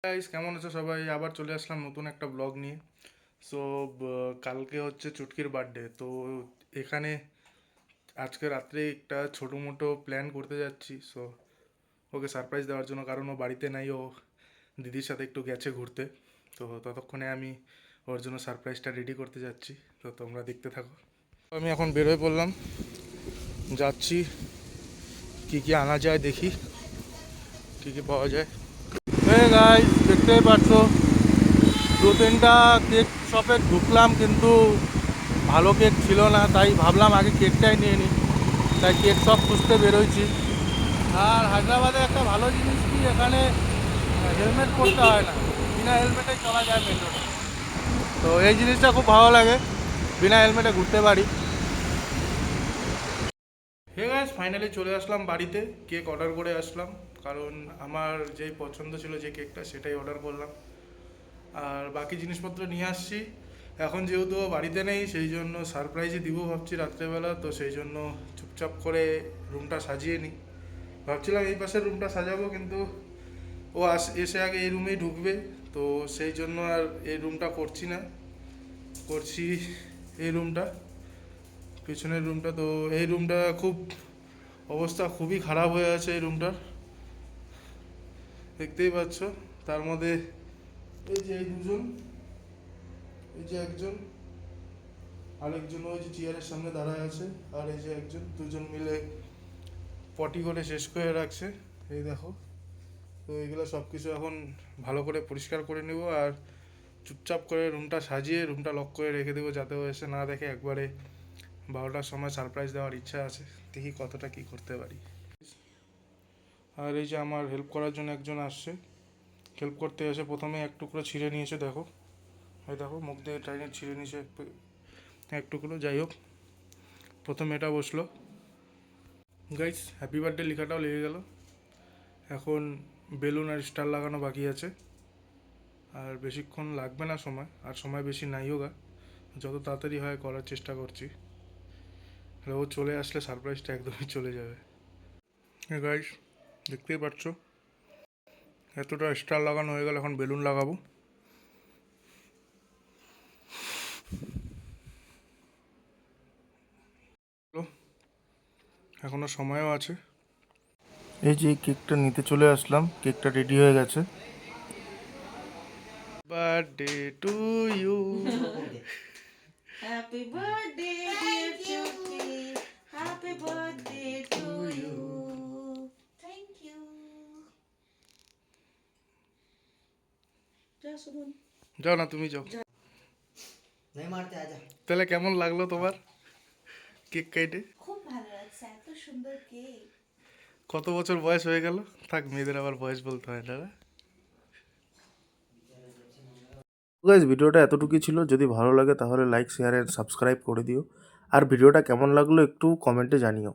Guys, কেমন আছো সবাই? আবার চলে আসলাম নতুন একটা ব্লগ নিয়ে। সো কালকে হচ্ছে চুটকির বার্থডে। তো এখানে আজকে রাত্রে একটা ছোটো মোটো প্ল্যান করতে যাচ্ছি। সো ওকে সারপ্রাইজ দেওয়ার জন্য, কারণ ও বাড়িতে নাই, ও দিদির সাথে একটু গেছে ঘুরতে। তো ততক্ষণে আমি ওর জন্য সারপ্রাইজটা রেডি করতে যাচ্ছি। তো তোমরা দেখতে থাকো। আমি এখন বেরোয় পড়লাম, যাচ্ছি। কি কি আনা যায় দেখি, কি কি পাওয়া যায়। গাইস, দেখতেই পাচ্ছ, দু তিনটা কেক শপে ঢুকলাম, কিন্তু ভালো কেক ছিল না। তাই ভাবলাম আগে কেকটাই নিয়ে নিই, তাই কেক শপ খুঁজতে বেরোইছি। আর হায়দ্রাবাদে একটা ভালো জিনিস কি, এখানে হেলমেট পরতে হয় না, বিনা হেলমেটে চলা যায় মেট্রোতে। তো এই জিনিসটা খুব ভালো লাগে, বিনা হেলমেটে ঘুরতে পারি। হে গাইস, ফাইনালি চলে আসলাম বাড়িতে। কেক অর্ডার করে আসলাম, কারণ আমার যেই পছন্দ ছিল যে কেকটা, সেটাই অর্ডার করলাম। আর বাকি জিনিসপত্র নিয়ে আসছি। এখন যেহেতু ও বাড়িতে নেই, সেই জন্য সারপ্রাইজই দিব ভাবছি রাত্রেবেলা। তো সেই জন্য চুপচাপ করে রুমটা সাজিয়ে নিই। ভাবছিলাম এই পাশের রুমটা সাজাবো, কিন্তু ও এসে আগে এই রুমেই ঢুকবে। তো সেই জন্য আর এই রুমটা করছি না, করছি এই রুমটা, পিছনের রুমটা। তো এই রুমটা খুব অবস্থা খুবই খারাপ হয়ে আছে এই রুমটার, দেখতেই পাচ্ছ। তার মধ্যে এই যে এই দুজন, এই যে একজন, আরেকজন ওই যে চেয়ারের সামনে দাঁড়ায় আছে, আর এই যে একজন, দুজন মিলে পটি করে শেষ করে রাখছে। এই দেখো। তো এগুলো সব কিছু এখন ভালো করে পরিষ্কার করে নেব, আর চুপচাপ করে রুমটা সাজিয়ে রুমটা লক করে রেখে দেবো, যাতে ও এসে না দেখে। একবারে 12টার সময় সারপ্রাইজ দেওয়ার ইচ্ছা আছে, দেখি কতটা কি করতে পারি। আর এই যে আমার হেল্প করার জন্য একজন আসছে। হেল্প করতে এসে প্রথমে এক টুকরো ছিঁড়ে নিয়েছে, দেখো। এই দেখো, মুখ দিয়ে টাইনে ছিঁড়ে নিয়েছে এক টুকরো। যাই হোক, প্রথমে এটা বসলো। গাইস, হ্যাপি বার্থডে লেখাটাও লেগে গেল। এখন বেলুন আর স্টার লাগানো বাকি আছে, আর বেশিক্ষণ লাগবে না সময়, আর সময় বেশি নাই হোগা। যত তাড়াতাড়ি হয় করার চেষ্টা করছি। ও চলে আসলে সারপ্রাইজটা একদমই চলে যাবে। গাইস, দেখতেই পাচ্ছ, এতটা স্টার লাগানো হয়ে গেল, এখন বেলুন লাগাবো। এখনো সময়ও আছে। এই যে কেকটা নিতে চলে আসলাম, কেকটা রেডি হয়ে গেছে। Birthday to you. Happy birthday, dear Chucky. Happy birthday to you. Thank you. যা শুনুন। যাও না, তুমি যাও। তাহলে কেমন লাগলো তোমার কেক কেটে? খুব ভালো লাগছে, এত সুন্দর কেক। কত বছর বয়স হয়ে গেল? থাক, মেয়েদের আবার বয়স বলতে হয় না। গাইজ, ভিডিওটা এতটুকুই ছিল। যদি ভালো লাগে তাহলে লাইক, শেয়ার এন্ড সাবস্ক্রাইব করে দিও। আর ভিডিওটা কেমন লাগলো একটু কমেন্টে জানিও।